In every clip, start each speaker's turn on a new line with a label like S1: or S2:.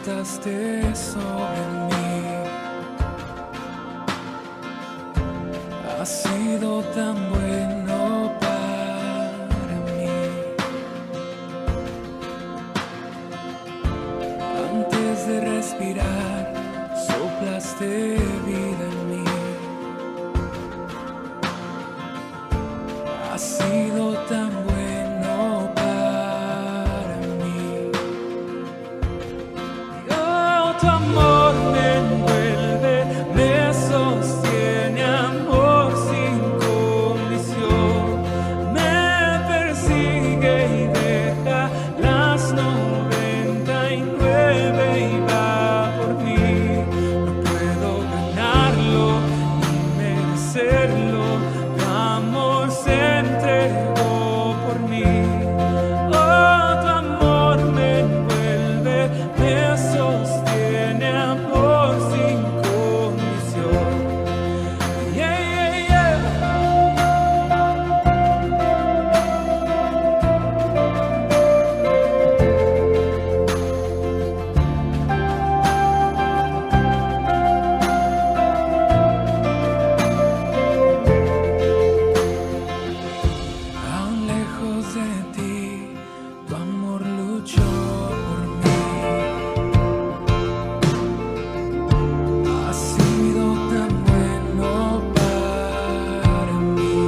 S1: soplaste sobre mí. Has sido tan bueno para mí. Antes de respirar, soplaste vida en mí. Has sido tan bueno para mí. Oh, tu amor me envuelve, me sostiene, amor sin condición. Me persigue y deja las 99 y va por mí. No puedo ganarlo ni merecerlo. Tu amor se entregó por mí. Oh, tu amor me envuelve, me sostiene, amor sin condición. Yeah, yeah, yeah. Aún lejos de ti, tu amor luchó por mí. Has sido tan bueno para mí.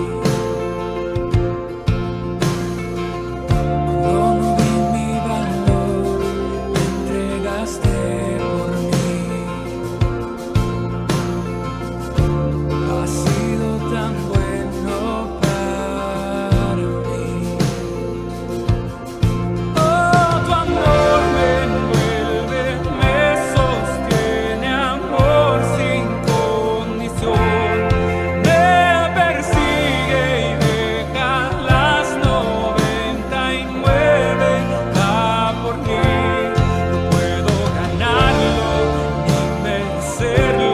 S1: Cuando no vi mi valor, te entregaste por mí. Has sido tan bueno para mí. Oh, tu amor me envuelve, me sostiene, amor sin condición. Me persigue y deja las 99, va por mí. No puedo ganarlo ni merecerlo.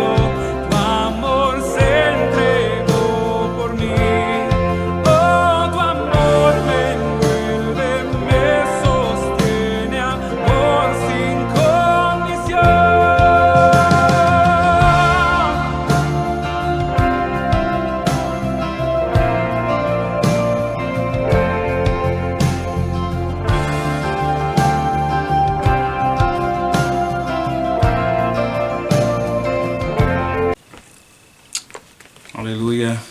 S1: Tu amor se entregó por mí. Oh, tu amor me envuelve, me sostiene, amor sin condición.
S2: Aleluya.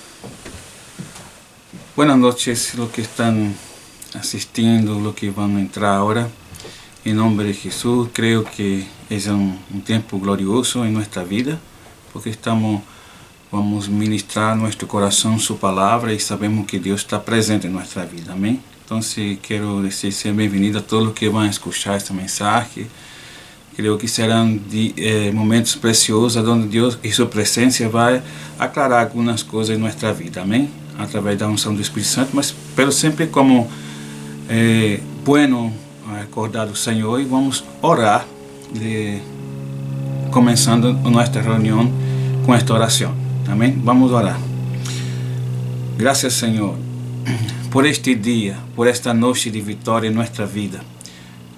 S2: Buenas noches, los que están asistiendo, los que van a entrar ahora. En nombre de Jesús, creo que es un tiempo glorioso en nuestra vida, porque vamos a ministrar nuestro corazón su palabra y sabemos que Dios está presente en nuestra vida. Amén. Entonces quiero decir bienvenido a todos los que van a escuchar este mensaje. Creo que serão momentos preciosos onde Deus e sua presença vai aclarar algumas coisas em nossa vida, amém? Através da unção do Espírito Santo, mas pelo sempre como bueno acordar do Senhor, e vamos orar, começando nossa reunião com esta oração, amém? Vamos orar. Graças, Senhor, por este dia, por esta noite de vitória em nossa vida.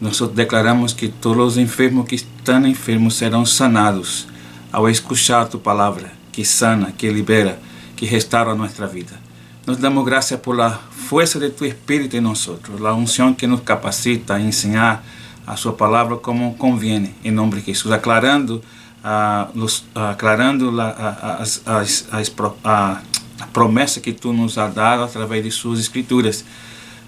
S2: Nós declaramos que todos os enfermos que estão enfermos serão sanados ao escuchar tu palavra, que sana, que libera, que restaura a nossa vida. Nos damos graças por la força de tu Espírito em nós, a unção que nos capacita a ensinar a sua palavra como conviene, em nome de Jesus, aclarando a promessa que tu nos has dado através de suas escrituras.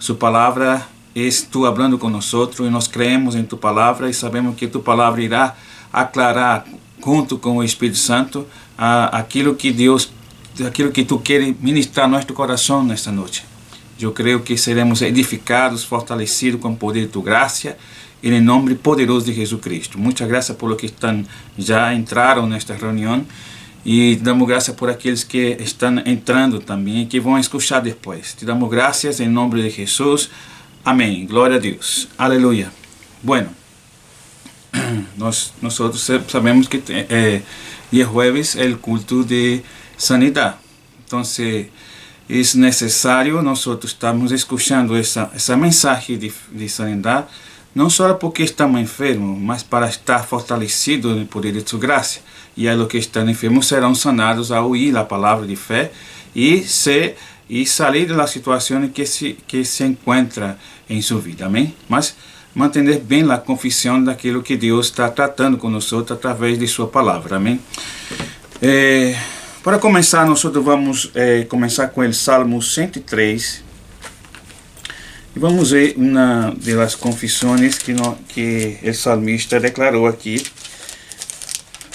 S2: Sua palavra és tu hablando conosco e nós creemos em tu palavra e sabemos que tu palavra irá aclarar junto com o Espírito Santo aquilo que tu queres ministrar no nosso coração nesta noite. Eu creio que seremos edificados, fortalecidos com o poder de tu graça e em nome poderoso de Jesus Cristo. Muitas graças por los que já entraram nesta reunião e damos graças por aqueles que estão entrando também e que vão escutar depois. Te damos graças em nome de Jesus. Amém. Glória a Deus. Aleluia. Bueno, nós sabemos que dia jueves é o culto de sanidade. Então, é necessário nós estamos escutando essa mensagem de sanidade não só porque estamos enfermos, mas para estar fortalecidos no poder de sua graça. E a los que estão enfermos serão sanados ao ouvir a palavra de fé e sair da situação que se encontra em sua vida. Amém? Mas manter bem a confissão daquilo que Deus está tratando conosco através de sua palavra. Amém? Para começar, nós vamos começar com o Salmo 103. E vamos ver uma das confissões que o salmista declarou aqui.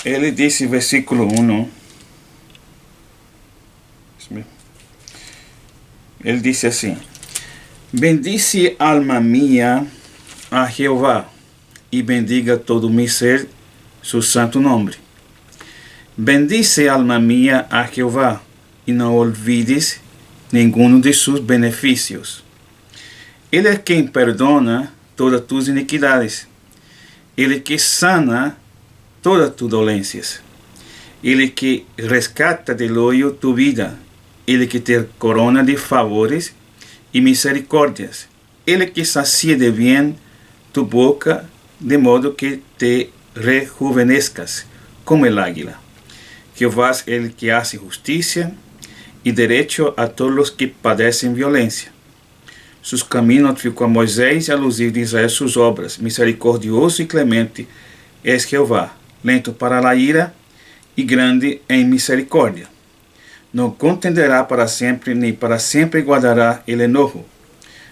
S2: Ele disse, versículo 1, ele disse assim: bendice alma minha a Jeová, e bendiga todo mi ser su santo nome. Bendice alma minha a Jeová, e não olvides nenhum de seus benefícios. Ele é quem perdona todas tus iniquidades. Ele que sana todas tus dolências. Ele que rescata del hoyo tu vida. Ele que te corona de favores e misericórdias. Ele que sacia de bien tu boca, de modo que te rejuvenezcas como el águila. Jehová es el que hace justicia y derecho a todos los que padecen violencia. Sus caminos notificó a Moisés y a los hijos de Israel sus obras. Misericordioso y clemente es Jehová, lento para la ira y grande en misericordia. No contenderá para siempre, ni para siempre guardará el enojo.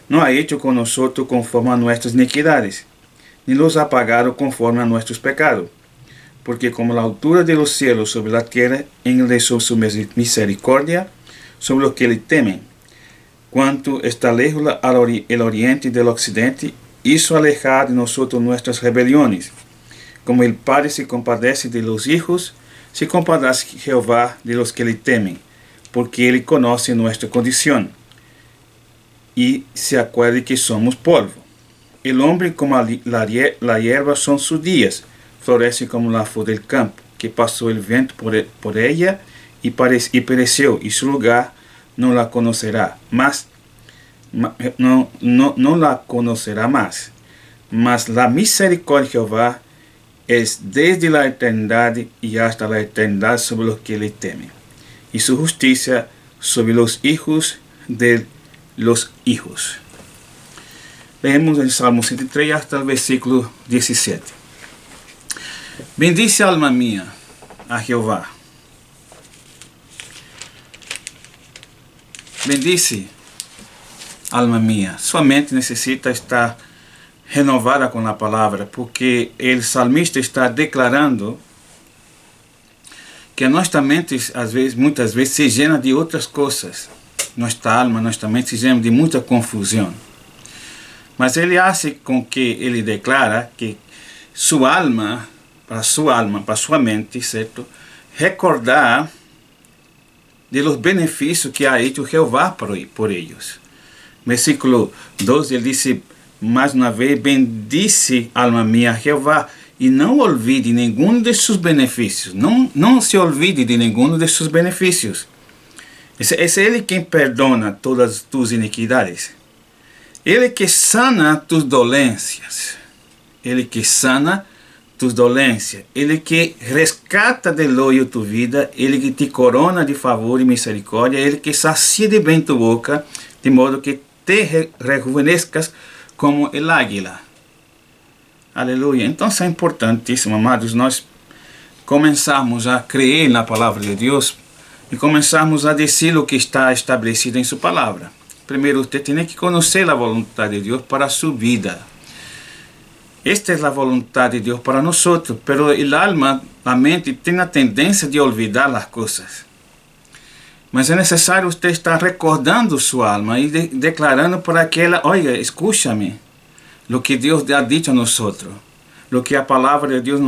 S2: No ha hecho con nosotros conforme a nuestras iniquidades, ni los ha pagado conforme a nuestros pecados. Porque como la altura de los cielos sobre la tierra, engrandezó su misericordia sobre los que le temen. Cuanto está lejos el oriente del occidente, hizo alejar de nosotros nuestras rebeliones. Como el Padre se compadece de los hijos, se compadece Jehová de los que le temen, porque Él conoce nuestra condición y se acuerda que somos polvo. El hombre como la hierba son sus días, florece como la flor del campo, que pasó el viento por ella y pereció, y su lugar no la conocerá más. No la conocerá más. Mas la misericordia de Jehová es desde la eternidad y hasta la eternidad sobre los que le temen, y su justicia sobre los hijos de los hijos. Leemos el Salmo 103 hasta el versículo 17. Bendice alma mía a Jehová. Bendice alma mía. Sua mente necessita estar renovada com a palavra, porque o salmista está declarando que a nossa mente, muitas vezes, se llena de outras coisas. Nossa alma, nossa mente se llena de muita confusão. Mas ele hace com que ele declara que sua alma, para sua mente, certo? Recordar de los benefícios que ha hecho Jehová por ellos. Versículo 12, ele disse mais uma vez: bendice alma minha a Jeová, e não olvide nenhum de seus benefícios. Não se olvide de nenhum de seus benefícios. É Ele quem perdona todas tus iniquidades. Ele que sana tus dolências. Ele que sana tus dolências. Ele que rescata del hoyo tu vida. Ele que te corona de favor e misericórdia. Ele que sacia de bem tu boca, de modo que te rejuvenezcas como el águila. Aleluia. Então é importantíssimo, amados, nós começarmos a crer na palavra de Deus e começarmos a dizer o que está estabelecido em sua palavra. Primeiro, você tem que conhecer a vontade de Deus para a sua vida. Esta é a vontade de Deus para nós, pero o alma, a mente, tem a tendência de olvidar as coisas. Mas é necessário você estar recordando sua alma e declarando para que ela: olha, escúchame, lo que Deus ha dicho a nós, lo que a palavra de Deus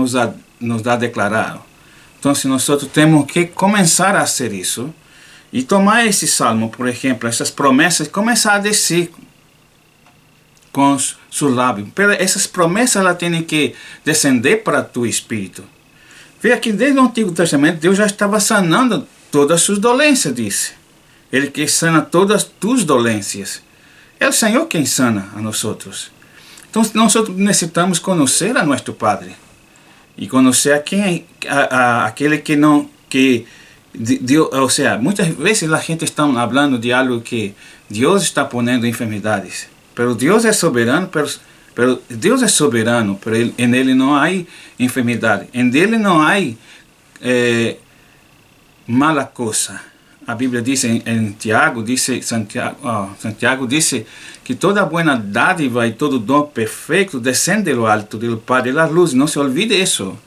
S2: nos dá declarado. Então, nós temos que começar a fazer isso e tomar esse salmo, por exemplo, essas promessas, começar a dizer com seus lábios. Mas essas promessas elas têm que descender para tu espírito. Veja que desde o Antigo Testamento Deus já estava sanando todas as suas dolências, disse. Ele que sana todas as tuas dolências. É o Senhor quem sana a nós outros. Então nós necessitamos conhecer a nosso Padre e conhecer a quem aquele que não que Deus, ou seja, muitas vezes a gente está falando de algo que Deus está ponendo enfermidades, pero Deus é soberano, pero Deus é soberano, pero em ele não há enfermidade, em ele não há mala coisa. A Bíblia diz em Tiago, Santiago diz que toda boa dádiva e todo dom perfeito descende do alto do Padre da luz. Não se olvide isso.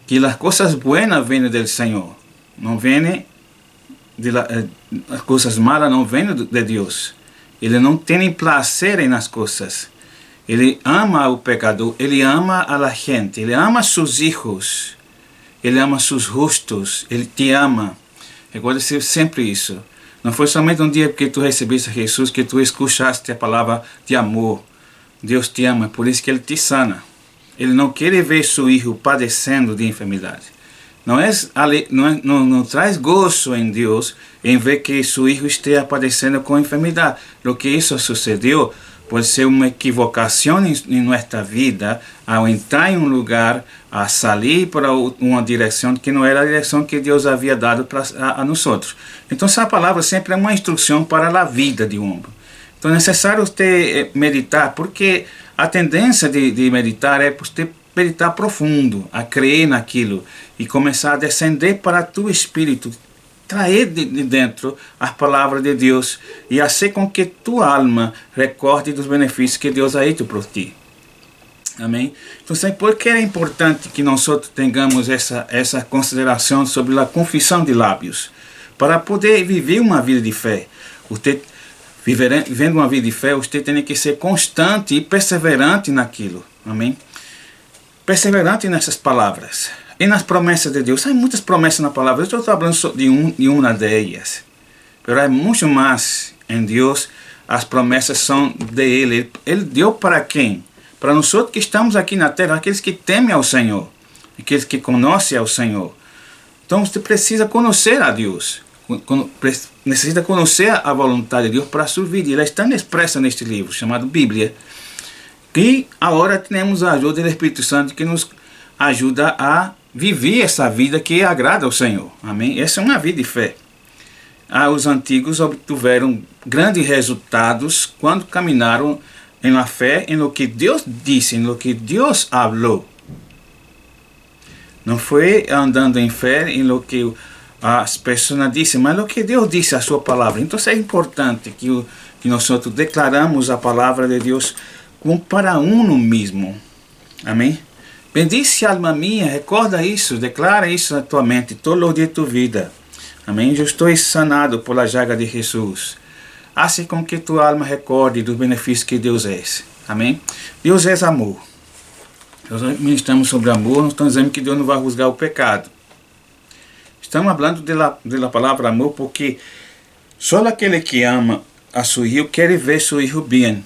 S2: Que as coisas buenas vêm do Senhor. Não vêm as coisas malas não vêm de Deus. Ele não tem prazer nas coisas. Ele ama o pecador, ele ama a gente, ele ama seus filhos, ele ama seus rostos, ele te ama. Recorda sempre isso. Não foi somente um dia que tu recebeste Jesus que tu escutaste a palavra de amor. Deus te ama, por isso que ele te sana. Ele não quer ver seu filho padecendo de enfermidade. Não traz gozo em Deus em ver que seu filho esteja padecendo com enfermidade. O que isso sucedeu pode ser uma equivocação em nossa vida ao entrar em um lugar, a sair para uma direção que não era a direção que Deus havia dado a nós. Então essa palavra sempre é uma instrução para a vida de um homem. Então é necessário você meditar, porque a tendência de meditar é você meditar profundo, a crer naquilo e começar a descender para tu espírito, trazer de dentro as palavras de Deus e fazer com que tua alma recorde dos benefícios que Deus ha feito por ti. Amém? Então, por que é importante que nós tenhamos essa consideração sobre a confissão de lábios? Para poder viver uma vida de fé. Você, vivendo uma vida de fé, você tem que ser constante e perseverante naquilo. Amém? Perseverante nessas palavras. E nas promessas de Deus, há muitas promessas na palavra. Eu estou falando de uma delas. Mas há muito mais em Deus. As promessas são de Ele. Ele deu para quem? Para nós que estamos aqui na terra, aqueles que temem ao Senhor, aqueles que conhecem ao Senhor. Então você precisa conhecer a Deus. Necessita conhecer a vontade de Deus para a sua vida. Ela está expressa neste livro, chamado Bíblia. E agora temos a ajuda do Espírito Santo que nos ajuda a viver essa vida que agrada ao Senhor. Amém? Essa é uma vida de fé. Os antigos obtiveram grandes resultados quando caminharam em la fé, em lo que Deus disse, em lo que Deus falou. Não foi andando em fé em lo que as pessoas dizem, mas lo que Deus disse a sua palavra. Então é importante que nós declaramos a palavra de Deus como para uno mesmo. Amém? Bendice alma minha, recorda isso, declara isso na tua mente todo o dia de tua vida. Amém? Eu estou sanado por la llaga de Jesus. Assim com que tua alma recorde dos benefícios que Deus é. Amém? Deus é amor. Nós ministramos sobre amor, nós estamos dizendo que Deus não vai juzgar o pecado. Estamos falando da palavra amor porque só aquele que ama a seu filho quer ver seu filho bem.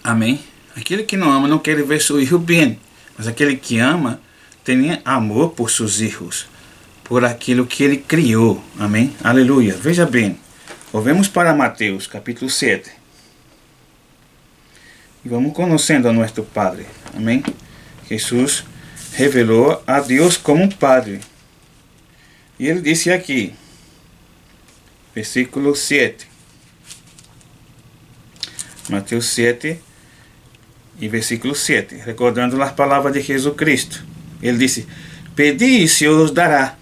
S2: Amém? Aquele que não ama não quer ver seu filho bem. Mas aquele que ama tem amor por seus filhos, por aquilo que ele criou. Amém? Aleluia. Veja bem. Volvemos para Mateus, capítulo 7. E vamos conhecendo a nosso Padre. Amém? Jesus revelou a Deus como um Padre. E ele disse aqui, versículo 7. Mateus 7 e versículo 7. Recordando as palavras de Jesus Cristo. Ele disse, pedi e se os dará.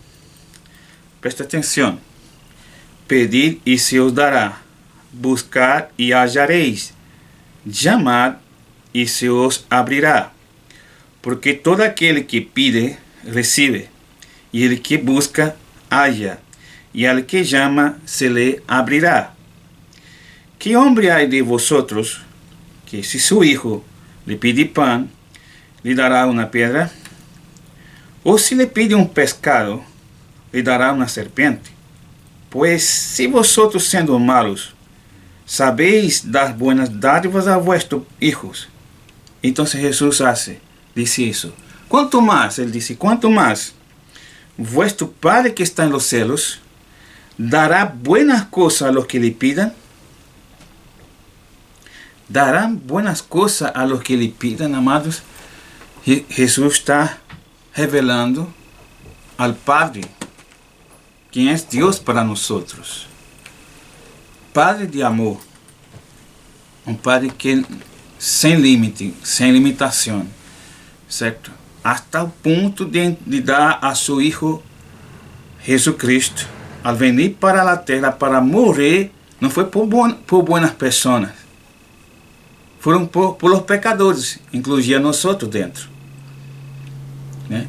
S2: Presta atenção. Pedir e se os dará, buscar e achareis, chamar e se os abrirá. Porque todo aquele que pide, recebe, e ele que busca, acha, e ele que chama, se lhe abrirá. Que homem há de vosotros, que se seu filho lhe pede pão, lhe dará uma pedra? Ou se lhe pede pescado, lhe dará uma serpente? Pois se vosotros sendo malos, sabeis dar buenas dádivas a vuestros hijos, então Jesus disse isso. Quanto mais, ele disse, quanto mais, vuestro Padre que está em los cielos, dará buenas coisas a los que lhe pidan. darán buenas cosas a los que le pidan, amados. Jesús está revelando al Padre, quien es Dios para nosotros. Padre de amor, um Padre que sem limite, sem limitação, certo? Hasta o ponto de dar a seu Hijo Jesucristo, al venir para a terra para morrer, não foi por buenas pessoas, foram por los pecadores, incluía nós dentro. Né?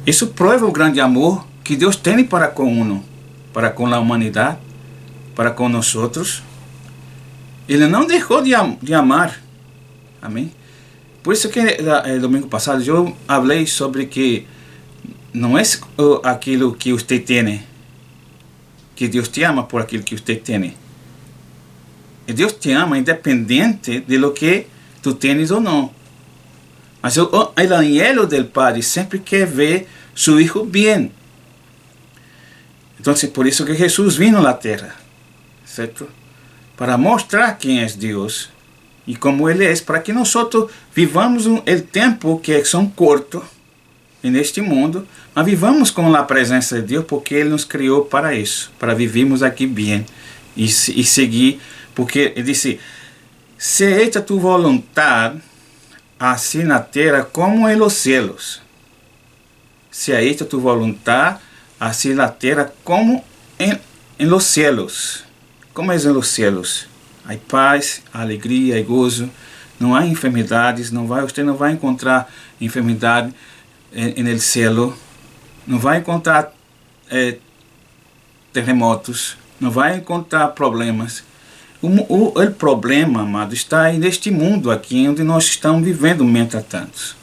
S2: Isso prova o grande amor que Deus tem para com para com a humanidade, para com nós. Ele não deixou de amar. Amém? Por isso que domingo passado eu falei sobre que não é aquilo que você tem, que Deus te ama por aquilo que você tem. Deus te ama independente de lo que tu tens ou não. Mas o anhelo do Padre sempre quer ver seu Hijo bem. Então, por isso que Jesus vino à terra, certo? Para mostrar quem é Deus e como Ele é, para que nós vivamos o tempo que é curto neste mundo, mas vivamos com a presença de Deus, porque Ele nos criou para isso, para vivermos aqui bem e seguir, porque Ele disse: se hecha tu vontade, assim na terra como em los cielos. Se hecha tu vontade, assim na terra como em los cielos. Como é em los cielos? Há paz, alegria e gozo. Não há enfermidades. Você não vai encontrar enfermidade no céu. Não vai encontrar terremotos. Não vai encontrar problemas. O problema, amado, está aí neste mundo aqui, onde nós estamos vivendo mientras tanto.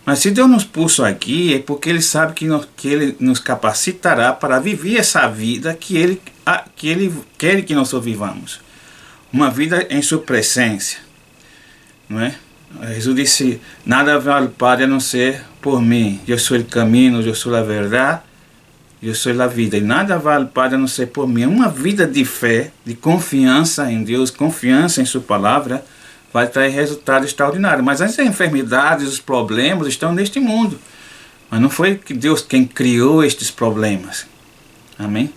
S2: Mas se Deus nos pôs aqui, é porque Ele sabe que Ele nos capacitará para viver essa vida que Ele quer que nós vivamos. Uma vida em sua presença. Não é? Jesus disse: nada vale Padre a não ser por mim. Eu sou o caminho, eu sou a verdade, eu sou a vida. E nada vale Padre a não ser por mim. Uma vida de fé, de confiança em Deus, confiança em sua palavra, vai trazer resultado extraordinário. Mas as enfermidades, os problemas estão neste mundo. Mas não foi Deus quem criou estes problemas. Amém?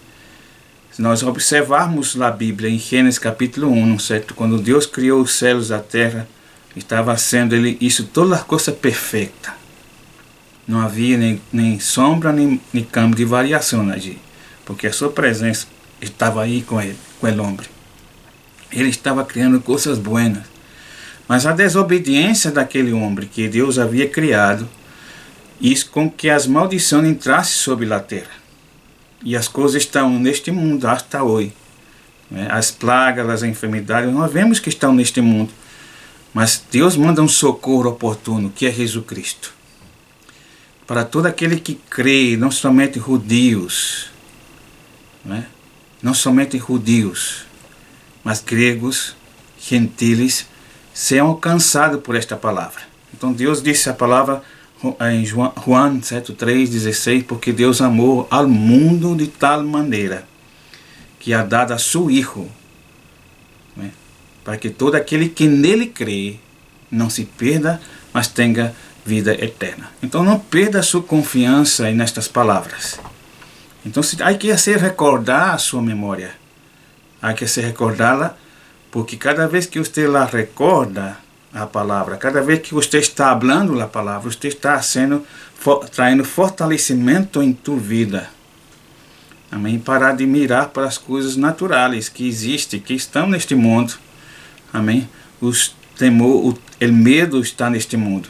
S2: Se nós observarmos na Bíblia, em Gênesis capítulo 1, certo? Quando Deus criou os céus e a terra, estava sendo isso toda a coisa perfeita. Não havia nem sombra, nem campo de variação allí. Porque a sua presença estava aí com ele, com o homem. Ele estava criando coisas buenas. Mas a desobediência daquele homem que Deus havia criado, isso com que as maldições entrassem sobre a terra. E as coisas estão neste mundo até hoje. As plagas, as enfermidades, nós vemos que estão neste mundo. Mas Deus manda um socorro oportuno, que é Jesus Cristo. Para todo aquele que crê, não somente judeus, não somente judeus, mas gregos, gentiles, sejam alcançados por esta palavra. Então Deus disse a palavra em João 3:16, porque Deus amou ao mundo de tal maneira que ha dado a seu Hijo, para que todo aquele que nele crê não se perda, mas tenha vida eterna. Então não perda sua confiança nestas palavras. Então há que se recordar a sua memória, há que se recordá-la, porque cada vez que você la recorda a palavra, cada vez que você está falando a palavra, você está traindo fortalecimento em tua vida. Amém? Parar de mirar para as coisas naturais que existem, que estão neste mundo. Amém? O medo está neste mundo.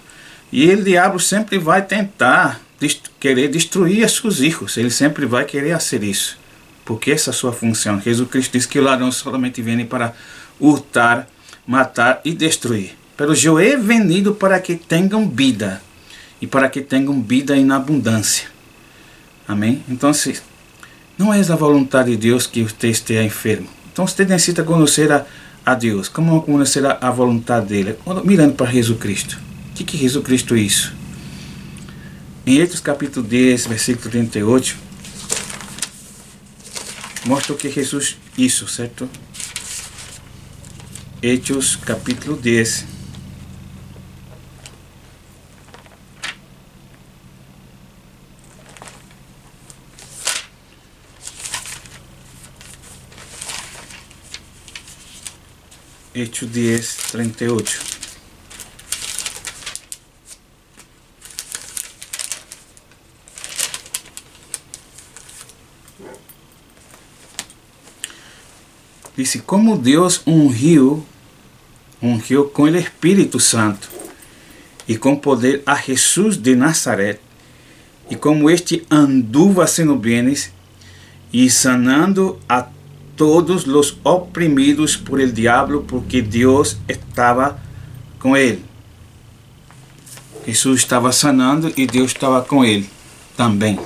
S2: E o diabo sempre vai tentar querer destruir os seus filhos. Ele sempre vai querer fazer isso. Porque essa é a sua função. Jesus Cristo diz que o ladrão somente vem para hurtar, matar e destruir. Mas eu he venido para que tenham vida. E para que tenham vida em abundância. Amém? Então, não é a vontade de Deus que você esteja enfermo. Então, você necessita conhecer a Deus. Como conhecer a vontade dele? Mirando para Jesus Cristo. O que Jesus Cristo é isso? Em Hechos capítulo 10, versículo 38, mostra o que Jesus isso, certo? Hechos capítulo 10. Hechos 10, 38. Dice, como Dios ungió con el Espíritu Santo y con poder a Jesús de Nazaret, y como este anduvo haciendo bienes y sanando a todos los oprimidos por el diablo, porque Dios estaba com ele. Jesus estava sanando e Deus estava com ele também.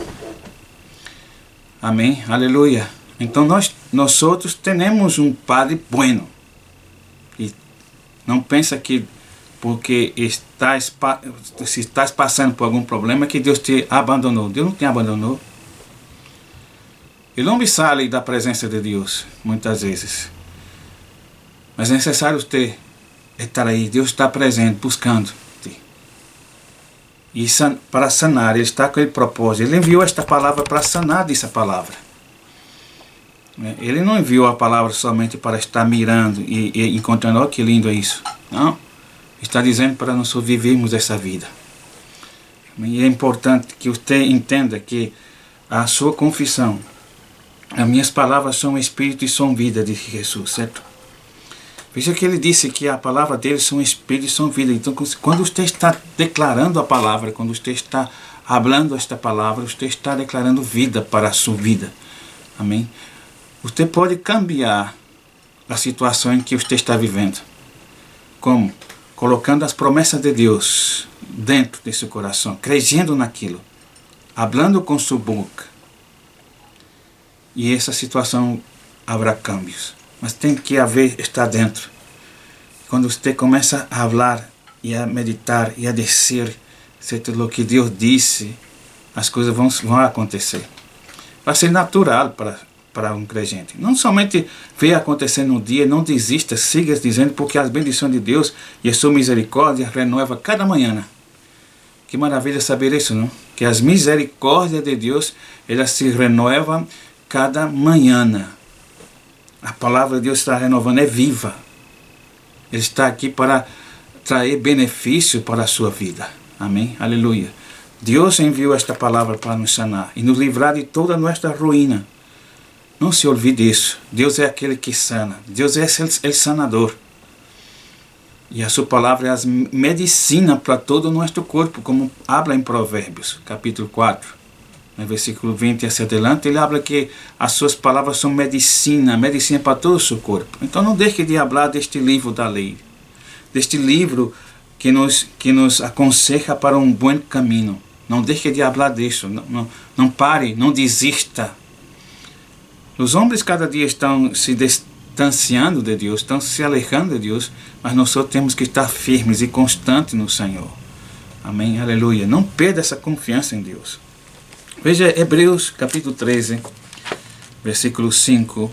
S2: Amém? Aleluia. Então nós outros temos um Padre bueno. E não pensa que porque se estás passando por algum problema que Deus te abandonou. Deus não te abandonou. El homem sai da presença de Deus muitas vezes. Mas é necessário você estar aí. Deus está presente, buscando. E para sanar, Ele está com aquele propósito. Ele enviou esta palavra para sanar dessa palavra. Ele não enviou a palavra somente para estar mirando e encontrando, oh, que lindo é isso. Não. Está dizendo para nós vivermos essa vida. E é importante que você entenda que a sua confissão, as minhas palavras são espírito e são vida, disse Jesus, certo? Veja que ele disse que a palavra dele são espírito e são vida. Então, quando você está declarando a palavra, quando você está falando esta palavra, você está declarando vida para a sua vida. Amém? Você pode cambiar a situação em que você está vivendo. Como? Colocando as promessas de Deus dentro de seu coração, crendo naquilo, falando com sua boca. E essa situação haverá cambios. Mas tem que estar dentro. Quando você começa a falar e a meditar e a descer, certo, o que Deus disse, as coisas vão acontecer. Vai ser natural para um crente. Não somente ver acontecer no dia, não desista, siga dizendo, porque as bendições de Deus e a sua misericórdia renova cada manhã. Que maravilha saber isso, não? Que as misericórdias de Deus, elas se renovam cada manhã. A palavra de Deus está renovando, é viva. Ele está aqui para trazer benefício para a sua vida. Amém? Aleluia. Deus enviou esta palavra para nos sanar e nos livrar de toda a nossa ruína. Não se olvide disso. Deus é aquele que sana. Deus é o sanador. E a sua palavra é a medicina para todo o nosso corpo, como habla em Provérbios, capítulo 4. No versículo 20 hacia adelante, ele habla que as suas palavras são medicina para todo o seu corpo. Então não deixe de falar deste livro da lei, deste livro que nos aconselha para um bom caminho. Não deixe de falar disso, não pare, não desista. Os homens cada dia estão se distanciando de Deus, estão se alejando de Deus, mas nós só temos que estar firmes e constantes no Senhor. Amém, aleluia. Não perda essa confiança em Deus. Veja Hebreus capítulo 13, versículo 5.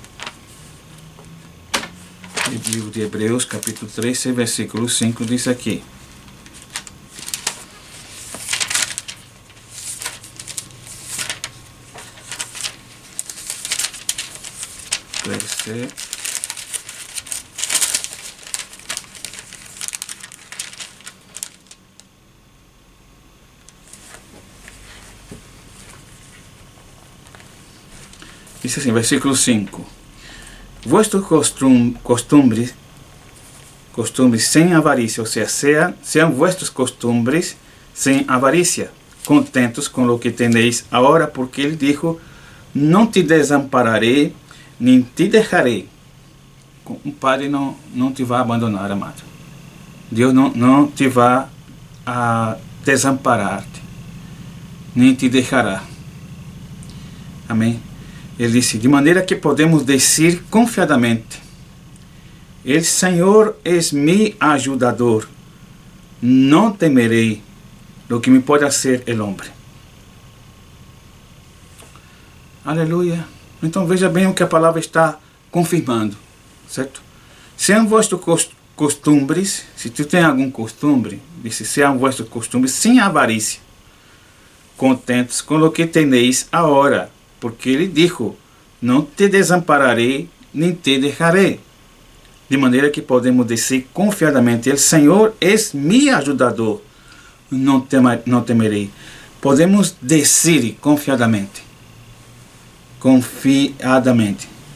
S2: O livro de Hebreus capítulo 13, versículo 5 diz aqui. Diz assim, versículo 5. Vuestros costumbres sem avarícia, ou seja, sean vuestros costumbres sem avarícia, contentos com o que tenéis agora, porque ele dijo, não te desampararei, nem te deixarei. Um pai não te vai abandonar, amado. Deus não te vai desamparar-te, nem te deixará. Amém? Ele disse, de maneira que podemos dizer confiadamente, el Senhor es mi ajudador, não temerei lo que me pode fazer el hombre. Aleluia. Então veja bem o que a palavra está confirmando, certo? Sejam vossos costumbres, se tu tem algum costume, disse, sejam vossos costumes sem avarícia, contentos com o que teneis agora, porque ele dijo, não te desampararei, nem te deixarei. De maneira que podemos dizer confiadamente, o Senhor é meu ajudador, não temerei. Podemos dizer confiadamente,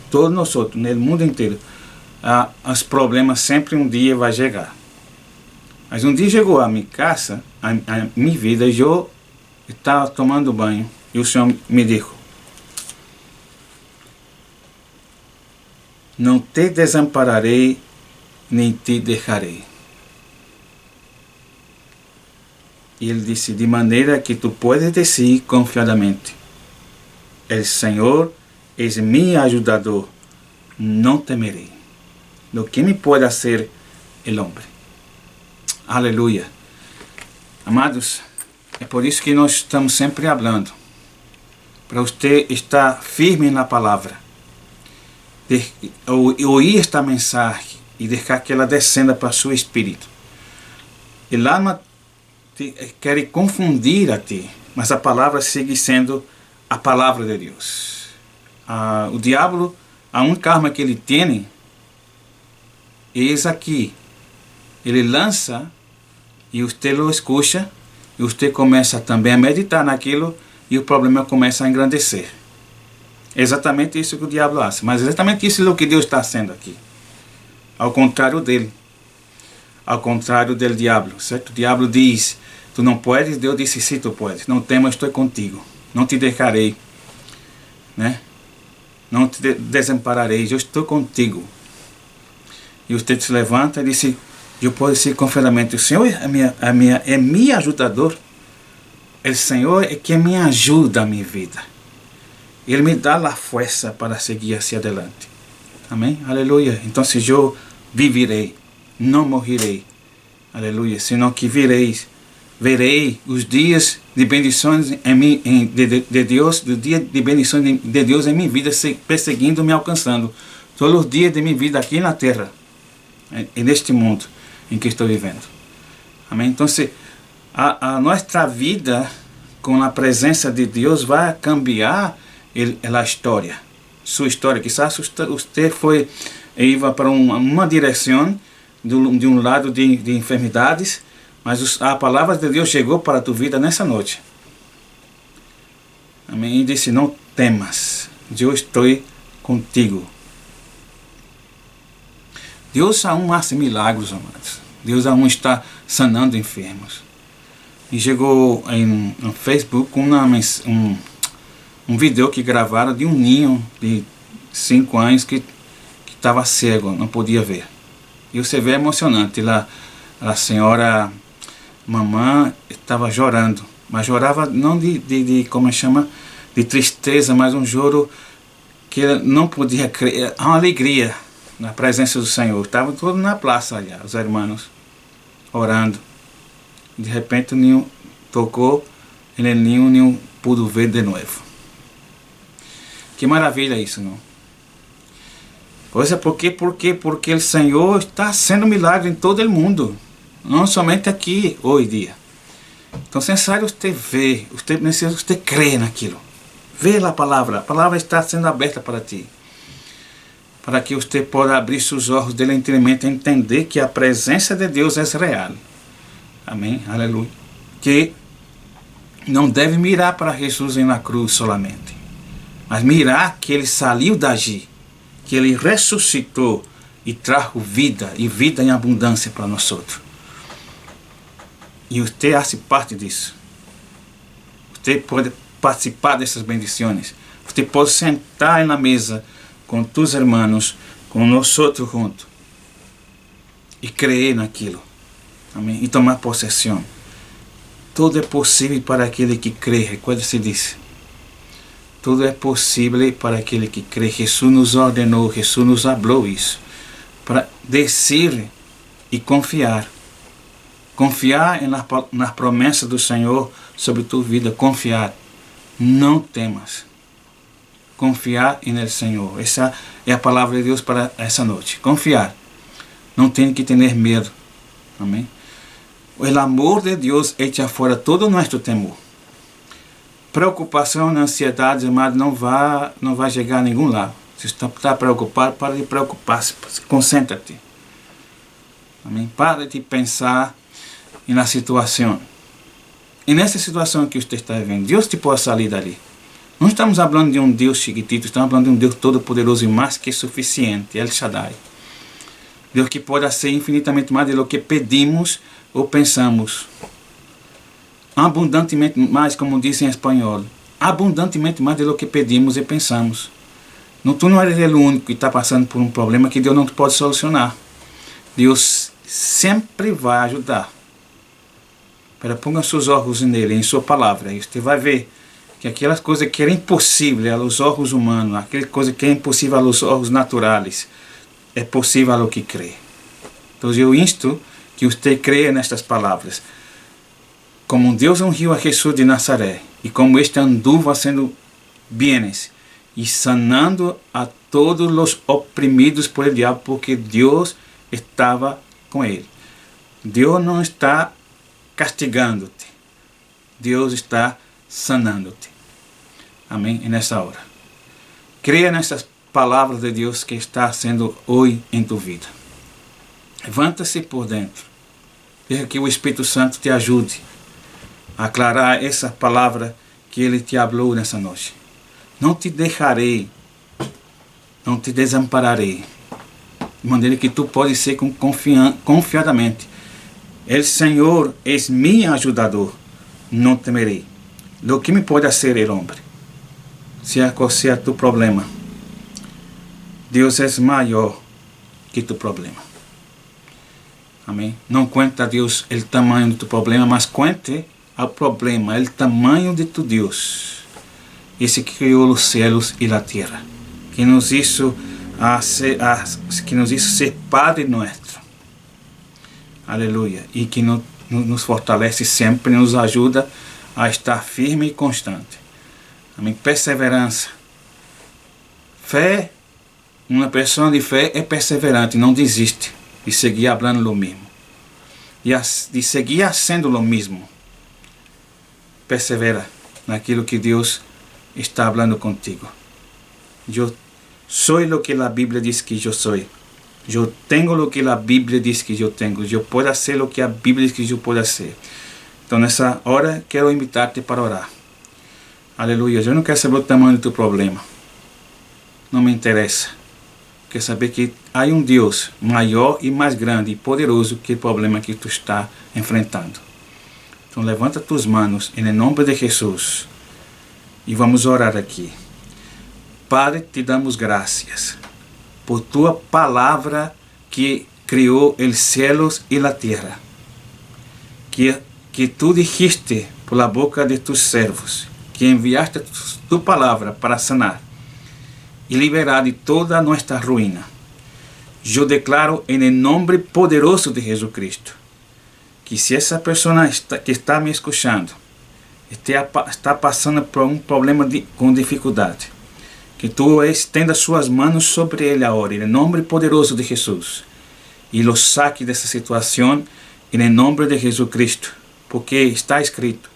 S2: todos nós, no mundo inteiro, os problemas sempre um dia vai chegar. Mas um dia chegou a minha casa, a minha vida, e eu estava tomando banho, e o Senhor me disse, não te desampararei, nem te deixarei. E ele disse, de maneira que tu podes dizer confiadamente, o Senhor é meu ajudador, não temerei. Lo que me pode fazer o homem. Aleluia. Amados, é por isso que nós estamos sempre falando, para você estar firme na palavra, ouvir esta mensagem e deixar que ela descenda para seu espírito. O alma quer confundir a ti, mas a palavra segue sendo a palavra de Deus. O diabo, a única arma que ele tem é aqui. Ele lança e você lo escuta e você começa também a meditar naquilo e o problema começa a engrandecer. É exatamente isso que o diabo faz, mas exatamente isso é o que Deus está fazendo aqui. Ao contrário dele, ao contrário do diabo, certo? O diabo diz, tu não podes, Deus disse, sim, tu podes, não temas, estou contigo, não te deixarei, né? Não te desampararei, eu estou contigo. E você se levanta e diz, eu posso dizer confiadamente, o Senhor é meu ajudador, o Senhor é quem me ajuda a minha vida. Ele me dá a força para seguir hacia adelante. Amém? Aleluia. Então, se eu viverei, não morrerei. Aleluia. Senão que verei os dias de bendições de Deus, do dia de bendições de Deus em minha vida, perseguindo, me alcançando. Todos os dias de minha vida aqui na terra, neste mundo em que estou vivendo. Amém? Então, a nossa vida com a presença de Deus vai cambiar a história. Sua história. Quizás você ia para uma direção de um lado de enfermidades, mas a palavra de Deus chegou para a tua vida nessa noite. Amém? E disse, não temas, eu estou contigo. Deus aún faz milagres, amados. Deus aún está sanando enfermos. E chegou no Facebook um vídeo que gravaram de um ninho de 5 anos que estava cego, não podia ver. E você vê emocionante lá, a senhora mamãe estava chorando, mas chorava não de como chama, de tristeza, mas um choro que não podia crer, uma alegria na presença do Senhor. Estavam todos na praça ali, os irmãos, orando. De repente o ninho tocou, e o ninho pudo ver de novo. Que maravilha isso, não? Pois é, porque o Senhor está fazendo milagre em todo o mundo, não somente aqui, hoje em dia. Então é necessário você ver, você crer naquilo. Vê a palavra está sendo aberta para ti. Para que você possa abrir seus olhos de entendimento e entender que a presença de Deus é real. Amém? Aleluia. Que não deve mirar para Jesus na cruz solamente, mas mirar que Ele saiu daqui, que Ele ressuscitou e trajo vida, e vida em abundância para nós outros. E você faz parte disso. Você pode participar dessas bendições. Você pode sentar na mesa com tus irmãos, com nós outros juntos, e crer naquilo. Amém? E tomar possessão. Tudo é possível para aquele que crê. Recuerde-se disso. Tudo é possível para aquele que crê. Jesus nos ordenou, Jesus nos falou isso. Para descer e confiar. Confiar na promessa do Senhor sobre tua vida. Confiar. Não temas. Confiar no Senhor. Essa é a palavra de Deus para essa noite. Confiar. Não tem que ter medo. Amém? O amor de Deus echa fora todo o nosso temor. Preocupação e ansiedade, amado, não vai chegar a nenhum lado. Se você está preocupado, para de preocupar-se. Concentra-te. Amém? Para de pensar na situação. E nessa situação que você está vivendo, Deus te pode sair dali. Não estamos falando de um Deus chiquitito, estamos falando de um Deus todo-poderoso e mais que suficiente, El Shaddai. Deus que pode ser infinitamente mais do que pedimos ou pensamos. Abundantemente mais, como diz em espanhol. Abundantemente mais do que pedimos e pensamos. Não, tu não eres o único que está passando por um problema que Deus não pode solucionar. Deus sempre vai ajudar. Pero ponga seus olhos nele, em sua palavra. E você vai ver que aquelas coisas que eram impossíveis aos olhos humanos, aquelas coisas que é impossível aos olhos naturais, é possível ao que crê. Então eu insto que você creia nestas palavras. Como Deus ungiu a Jesus de Nazaré, e como este anduvo fazendo bienes, e sanando a todos os oprimidos por el diabo, porque Deus estava com ele. Deus não está castigando-te. Deus está sanando-te. Amém? E nessa hora, creia nessas palavras de Deus que está sendo hoje em tua vida. Levanta-se por dentro. Deixa que o Espírito Santo te ajude a aclarar essa palavra que Ele te falou nessa noite. Não te deixarei, não te desampararei. De maneira que tu podes ser confiadamente. El Senhor é meu ajudador, não temerei. Lo que me pode hacer el hombre? Sea qual sea tu problema, Deus é maior que tu problema. Amém? Não cuenta a Deus o tamanho de tu problema, mas cuente ao problema o tamanho de tu Deus. Esse que criou os céus e a terra, que nos hizo ser Padre nuestro. Aleluia. E que nos fortalece sempre, nos ajuda a estar firme e constante. Amém? Perseverança. Fé, uma pessoa de fé é perseverante, não desiste de seguir falando o mesmo. De seguir sendo o mesmo. Persevera naquilo que Deus está falando contigo. Eu sou o que a Bíblia diz que eu sou. Eu tenho o que a Bíblia diz que eu tenho. Eu posso ser o que a Bíblia diz que eu posso ser. Então nessa hora quero invitar-te para orar. Aleluia. Eu não quero saber o tamanho do teu problema. Não me interessa. Quero saber que há um Deus maior e mais grande e poderoso que o problema que tu está enfrentando. Então levanta tuas mãos em nome de Jesus e vamos orar aqui. Padre, te damos graças por tua palavra que criou os céus e a terra. Que tu dijiste por la boca de tus servos, que enviaste tu palavra para sanar e liberar de toda a nossa ruína. Eu declaro em nome poderoso de Jesus Cristo, que se essa pessoa que está me escutando está passando por um problema com dificuldade, que tu estenda suas mãos sobre ele agora, em nome poderoso de Jesus, e lo saque dessa situação, em nome de Jesus Cristo, porque está escrito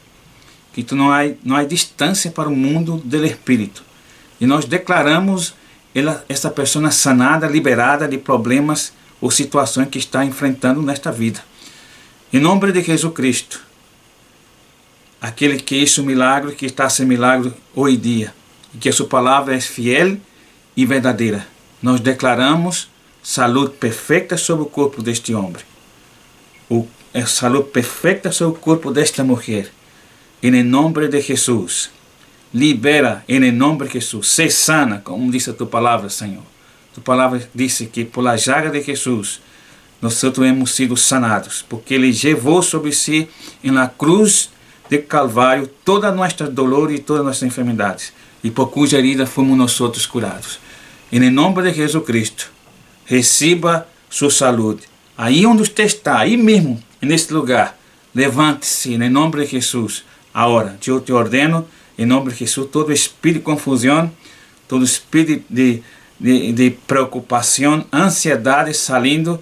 S2: que não há distância para o mundo do Espírito. E nós declaramos essa pessoa sanada, liberada de problemas ou situações que está enfrentando nesta vida. Em nome de Jesus Cristo, aquele que hizo milagre, que está sem milagre hoje em dia, e que a sua palavra é fiel e verdadeira. Nós declaramos saúde perfeita sobre o corpo deste homem, saúde perfeita sobre o corpo desta mulher. Em nome de Jesus, libera em nome de Jesus, se sana, como diz a tua palavra, Senhor. Tu palavra diz que por la llaga de Jesus nós hemos sido sanados, porque Ele levou sobre si na cruz de Calvário toda a nossa dor e todas as nossas enfermidades, e por cuja herida fomos nós curados. Em nome de Jesus Cristo, receba sua saúde. Aí onde você está, aí mesmo, neste lugar, levante-se em nome de Jesus. Agora, eu te ordeno, em nome de Jesus, todo espírito de confusão, todo espírito de preocupação, ansiedade saindo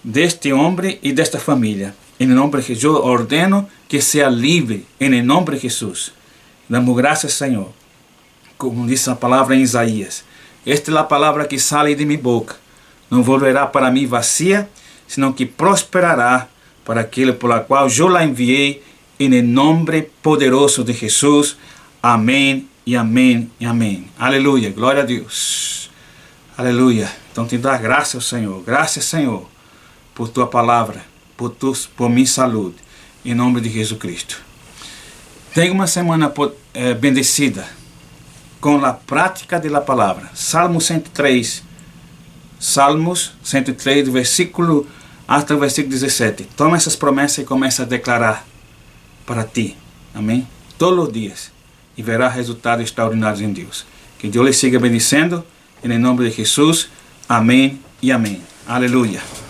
S2: deste homem e desta família. Em nome de Jesus, eu ordeno que seja livre, em nome de Jesus. Damos graças, Senhor. Como diz a palavra em Isaías, esta é a palavra que sai de minha boca. Não volverá para mim vazia, senão que prosperará para aquele por la qual eu la enviei, em nome poderoso de Jesus. Amém e amém e amém. Aleluia, glória a Deus. Aleluia. Então te dá graças, Senhor. Graças, Senhor, por tua palavra, por minha saúde, em nome de Jesus Cristo. Tenha uma semana bendecida com a prática da palavra. Salmo 103, Salmos 103, do versículo até o versículo 17. Toma essas promessas e começa a declarar para ti. Amém? Todos os dias. E verá resultados extraordinários em Deus. Que Deus lhe siga bendicendo. Em nome de Jesus. Amém e amém. Aleluia.